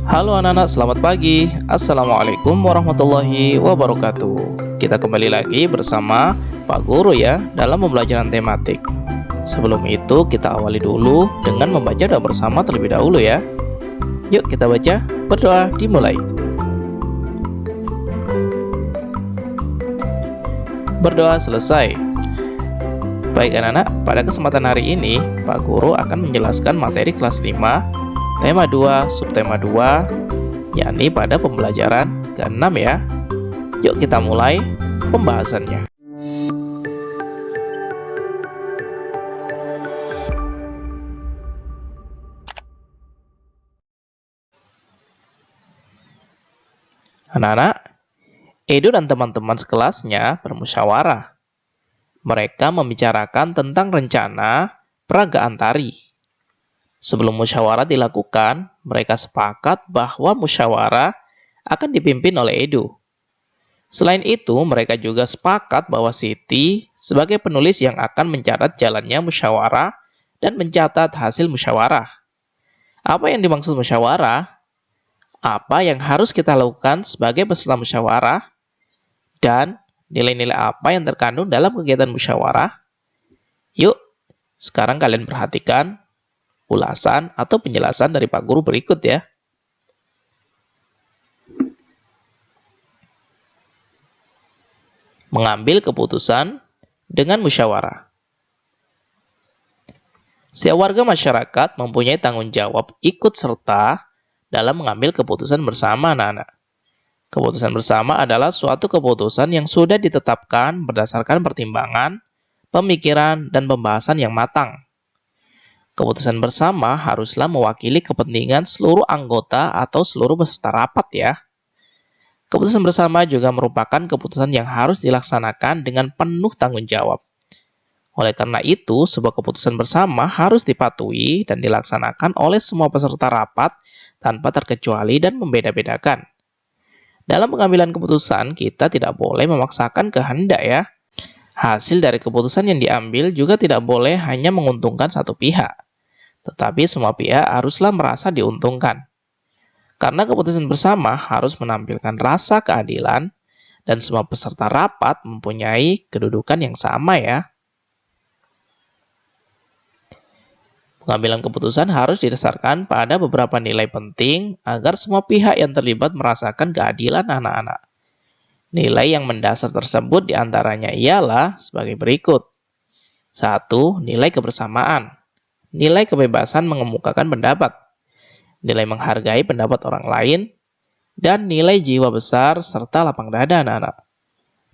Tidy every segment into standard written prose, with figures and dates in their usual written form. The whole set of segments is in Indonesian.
Halo anak-anak, selamat pagi. Assalamualaikum warahmatullahi wabarakatuh. Kita kembali lagi bersama Pak Guru ya dalam pembelajaran tematik. Sebelum itu kita awali dulu dengan membaca doa bersama terlebih dahulu ya. Yuk kita baca, berdoa dimulai. Berdoa selesai. Baik anak-anak, pada kesempatan hari ini Pak Guru akan menjelaskan materi kelas 5 tema 2, subtema 2, yakni pada pembelajaran ke-6 ya. Yuk kita mulai pembahasannya. Anak-anak, Edo dan teman-teman sekelasnya bermusyawarah. Mereka membicarakan tentang rencana peragaan tari. Sebelum musyawarah dilakukan, mereka sepakat bahwa musyawarah akan dipimpin oleh Edo. Selain itu, mereka juga sepakat bahwa Siti sebagai penulis yang akan mencatat jalannya musyawarah dan mencatat hasil musyawarah. Apa yang dimaksud musyawarah? Apa yang harus kita lakukan sebagai peserta musyawarah? Dan nilai-nilai apa yang terkandung dalam kegiatan musyawarah? Yuk, sekarang kalian perhatikan ulasan atau penjelasan dari Pak Guru berikut ya. Mengambil keputusan dengan musyawarah. Setiap warga masyarakat mempunyai tanggung jawab ikut serta dalam mengambil keputusan bersama anak-anak. Keputusan bersama adalah suatu keputusan yang sudah ditetapkan berdasarkan pertimbangan, pemikiran, dan pembahasan yang matang. Keputusan bersama haruslah mewakili kepentingan seluruh anggota atau seluruh peserta rapat ya. Keputusan bersama juga merupakan keputusan yang harus dilaksanakan dengan penuh tanggung jawab. Oleh karena itu, sebuah keputusan bersama harus dipatuhi dan dilaksanakan oleh semua peserta rapat tanpa terkecuali dan membeda-bedakan. Dalam pengambilan keputusan, kita tidak boleh memaksakan kehendak ya. Hasil dari keputusan yang diambil juga tidak boleh hanya menguntungkan satu pihak, tetapi semua pihak haruslah merasa diuntungkan. Karena keputusan bersama harus menampilkan rasa keadilan dan semua peserta rapat mempunyai kedudukan yang sama ya. Pengambilan keputusan harus didasarkan pada beberapa nilai penting agar semua pihak yang terlibat merasakan keadilan anak-anak. Nilai yang mendasar tersebut diantaranya ialah sebagai berikut. 1. Nilai kebersamaan. Nilai kebebasan mengemukakan pendapat, nilai menghargai pendapat orang lain, dan nilai jiwa besar serta lapang dada anak-anak.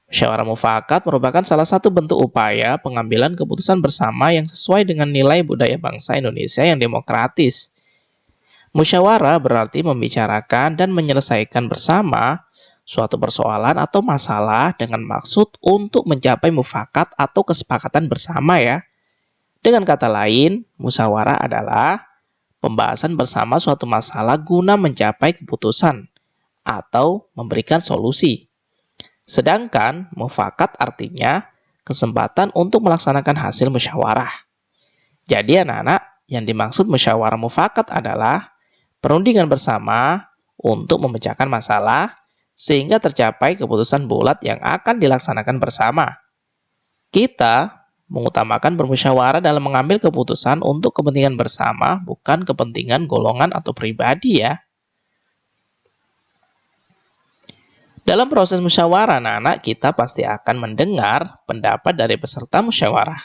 Musyawarah mufakat merupakan salah satu bentuk upaya pengambilan keputusan bersama yang sesuai dengan nilai budaya bangsa Indonesia yang demokratis. Musyawarah berarti membicarakan dan menyelesaikan bersama suatu persoalan atau masalah dengan maksud untuk mencapai mufakat atau kesepakatan bersama ya. Dengan kata lain, musyawarah adalah pembahasan bersama suatu masalah guna mencapai keputusan atau memberikan solusi. Sedangkan mufakat artinya kesempatan untuk melaksanakan hasil musyawarah. Jadi anak-anak, yang dimaksud musyawarah mufakat adalah perundingan bersama untuk memecahkan masalah sehingga tercapai keputusan bulat yang akan dilaksanakan bersama. Kita mengutamakan bermusyawarah dalam mengambil keputusan untuk kepentingan bersama, bukan kepentingan golongan atau pribadi ya. Dalam proses musyawarah anak-anak, kita pasti akan mendengar pendapat dari peserta musyawarah.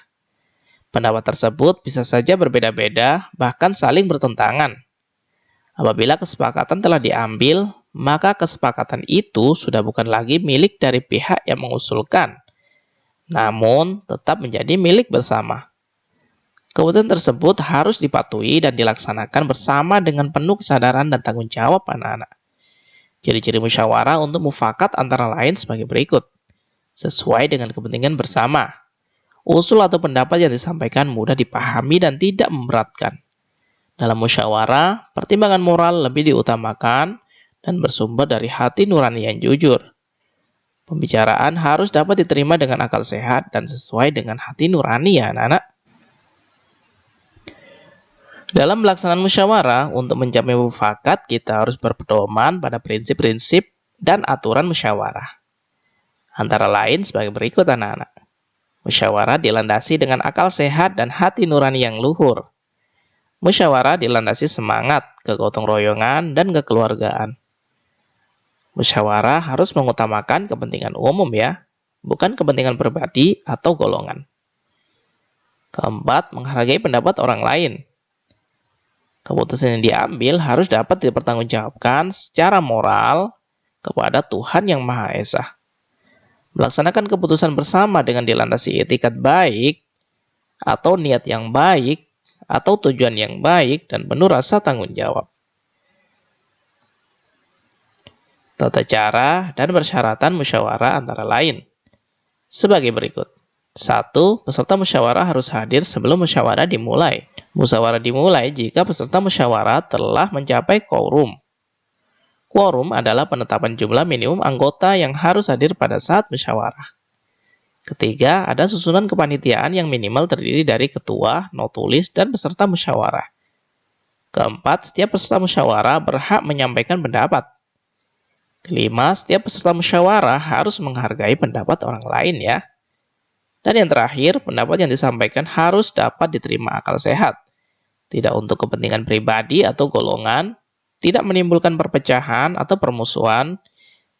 Pendapat tersebut bisa saja berbeda-beda, bahkan saling bertentangan. Apabila kesepakatan telah diambil, maka kesepakatan itu sudah bukan lagi milik dari pihak yang mengusulkan, namun tetap menjadi milik bersama. Keputusan tersebut harus dipatuhi dan dilaksanakan bersama dengan penuh kesadaran dan tanggung jawab anak-anak. Ciri-ciri musyawarah untuk mufakat antara lain sebagai berikut. Sesuai dengan kepentingan bersama. Usul atau pendapat yang disampaikan mudah dipahami dan tidak memberatkan. Dalam musyawarah, pertimbangan moral lebih diutamakan dan bersumber dari hati nurani yang jujur. Pembicaraan harus dapat diterima dengan akal sehat dan sesuai dengan hati nurani ya anak-anak. Dalam pelaksanaan musyawarah, untuk mencapai mufakat, kita harus berpedoman pada prinsip-prinsip dan aturan musyawarah. Antara lain sebagai berikut anak-anak. Musyawarah dilandasi dengan akal sehat dan hati nurani yang luhur. Musyawarah dilandasi semangat, kegotong royongan, dan kekeluargaan. Musyawarah harus mengutamakan kepentingan umum ya, bukan kepentingan pribadi atau golongan. Keempat, menghargai pendapat orang lain. Keputusan yang diambil harus dapat dipertanggungjawabkan secara moral kepada Tuhan Yang Maha Esa. Melaksanakan keputusan bersama dengan dilandasi etikat baik, atau niat yang baik, atau tujuan yang baik, dan penuh rasa tanggung jawab. Tata cara dan persyaratan musyawarah antara lain sebagai berikut. 1. Peserta musyawarah harus hadir sebelum musyawarah dimulai. Musyawarah dimulai jika peserta musyawarah telah mencapai quorum. Quorum adalah penetapan jumlah minimum anggota yang harus hadir pada saat musyawarah. Ketiga, ada susunan kepanitiaan yang minimal terdiri dari ketua, notulis, dan peserta musyawarah. Keempat, setiap peserta musyawarah berhak menyampaikan pendapat. Kelima, setiap peserta musyawarah harus menghargai pendapat orang lain ya. Dan yang terakhir, pendapat yang disampaikan harus dapat diterima akal sehat. Tidak untuk kepentingan pribadi atau golongan, tidak menimbulkan perpecahan atau permusuhan,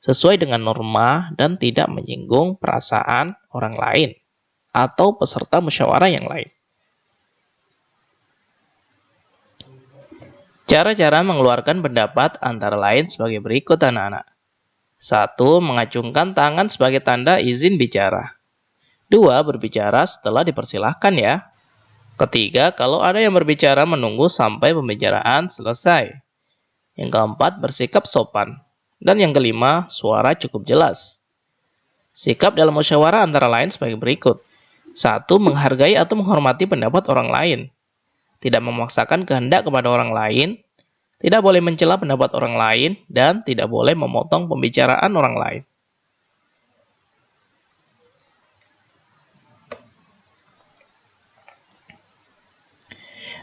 sesuai dengan norma dan tidak menyinggung perasaan orang lain atau peserta musyawarah yang lain. Cara-cara mengeluarkan pendapat antara lain sebagai berikut anak-anak. 1. Mengacungkan tangan sebagai tanda izin bicara. 2. Berbicara setelah dipersilahkan ya. Ketiga, kalau ada yang berbicara menunggu sampai pembicaraan selesai. Yang keempat, bersikap sopan. Dan yang kelima, suara cukup jelas. Sikap dalam musyawarah antara lain sebagai berikut. 1. Menghargai atau menghormati pendapat orang lain. Tidak memaksakan kehendak kepada orang lain. Tidak boleh mencela pendapat orang lain. Dan tidak boleh memotong pembicaraan orang lain.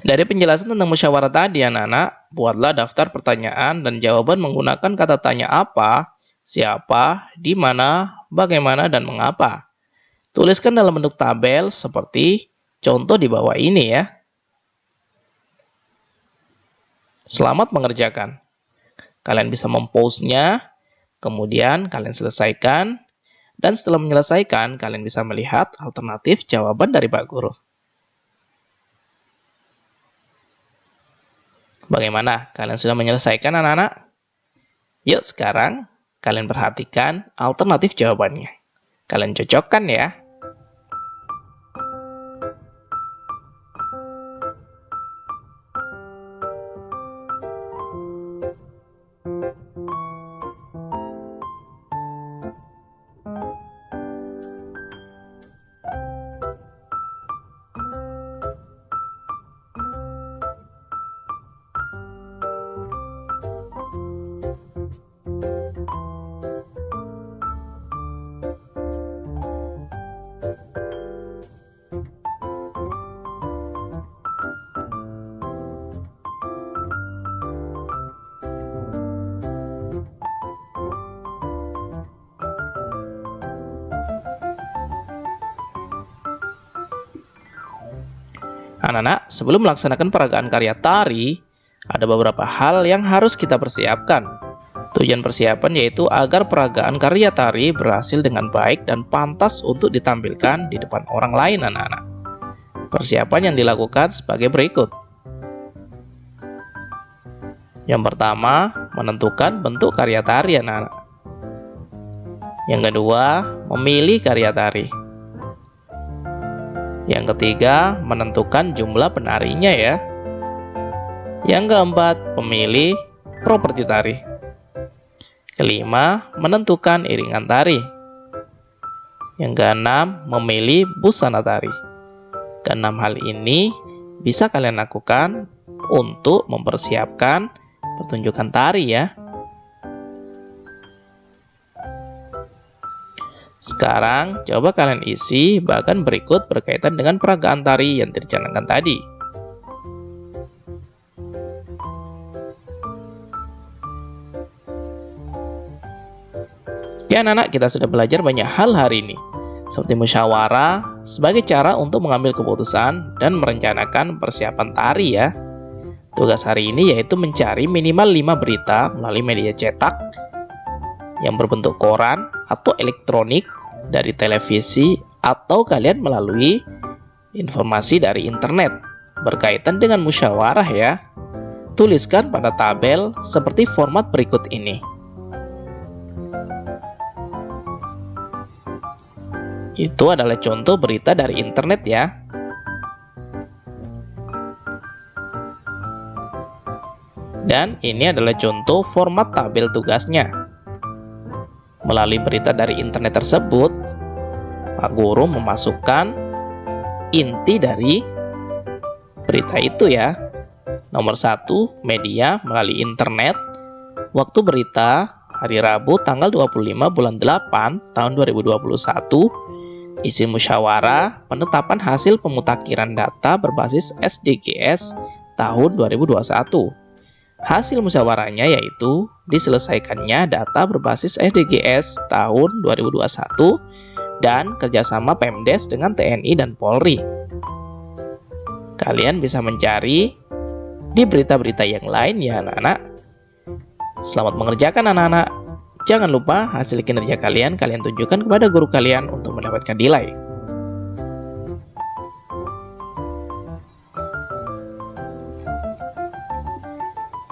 Dari penjelasan tentang musyawarah tadi anak-anak, buatlah daftar pertanyaan dan jawaban menggunakan kata tanya apa, siapa, di mana, bagaimana, dan mengapa. Tuliskan dalam bentuk tabel seperti contoh di bawah ini ya. Selamat mengerjakan. Kalian bisa mempost-nya, kemudian kalian selesaikan, dan setelah menyelesaikan, kalian bisa melihat alternatif jawaban dari Pak Guru. Bagaimana? Kalian sudah menyelesaikan anak-anak? Yuk sekarang kalian perhatikan alternatif jawabannya. Kalian cocokkan ya. Anak-anak, sebelum melaksanakan peragaan karya tari, ada beberapa hal yang harus kita persiapkan. Tujuan persiapan yaitu agar peragaan karya tari berhasil dengan baik dan pantas untuk ditampilkan di depan orang lain anak-anak. Persiapan yang dilakukan sebagai berikut. Yang pertama, menentukan bentuk karya tari anak-anak. Yang kedua, memilih karya tari. Yang ketiga, menentukan jumlah penarinya ya. Yang keempat, memilih properti tari. Kelima, menentukan iringan tari. Yang keenam, memilih busana tari. Keenam hal ini bisa kalian lakukan untuk mempersiapkan pertunjukan tari ya. Sekarang, coba kalian isi bagian berikut berkaitan dengan peragaan tari yang direncanakan tadi. Oke anak-anak, kita sudah belajar banyak hal hari ini, seperti musyawarah sebagai cara untuk mengambil keputusan dan merencanakan persiapan tari ya. Tugas hari ini yaitu mencari minimal 5 berita melalui media cetak yang berbentuk koran atau elektronik, dari televisi, atau kalian melalui informasi dari internet berkaitan dengan musyawarah ya. Tuliskan pada tabel seperti format berikut ini. Itu adalah contoh berita dari internet ya. Dan ini adalah contoh format tabel tugasnya. Melalui berita dari internet tersebut, Pak Guru memasukkan inti dari berita itu ya. Nomor 1, media melalui internet. Waktu berita hari Rabu tanggal 25 bulan 8 tahun 2021. Isi musyawarah penetapan hasil pemutakhiran data berbasis SDGs tahun 2021. Hasil musyawarahnya yaitu diselesaikannya data berbasis SDGs tahun 2021 dan kerjasama Pemdes dengan TNI dan Polri. Kalian bisa mencari di berita-berita yang lain ya anak-anak. Selamat mengerjakan anak-anak. Jangan lupa hasil kinerja kalian tunjukkan kepada guru kalian untuk mendapatkan nilai.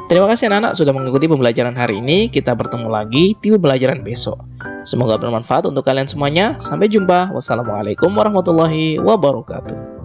Terima kasih anak-anak sudah mengikuti pembelajaran hari ini. Kita bertemu lagi di pembelajaran besok. Semoga bermanfaat untuk kalian semuanya. Sampai jumpa. Wassalamualaikum warahmatullahi wabarakatuh.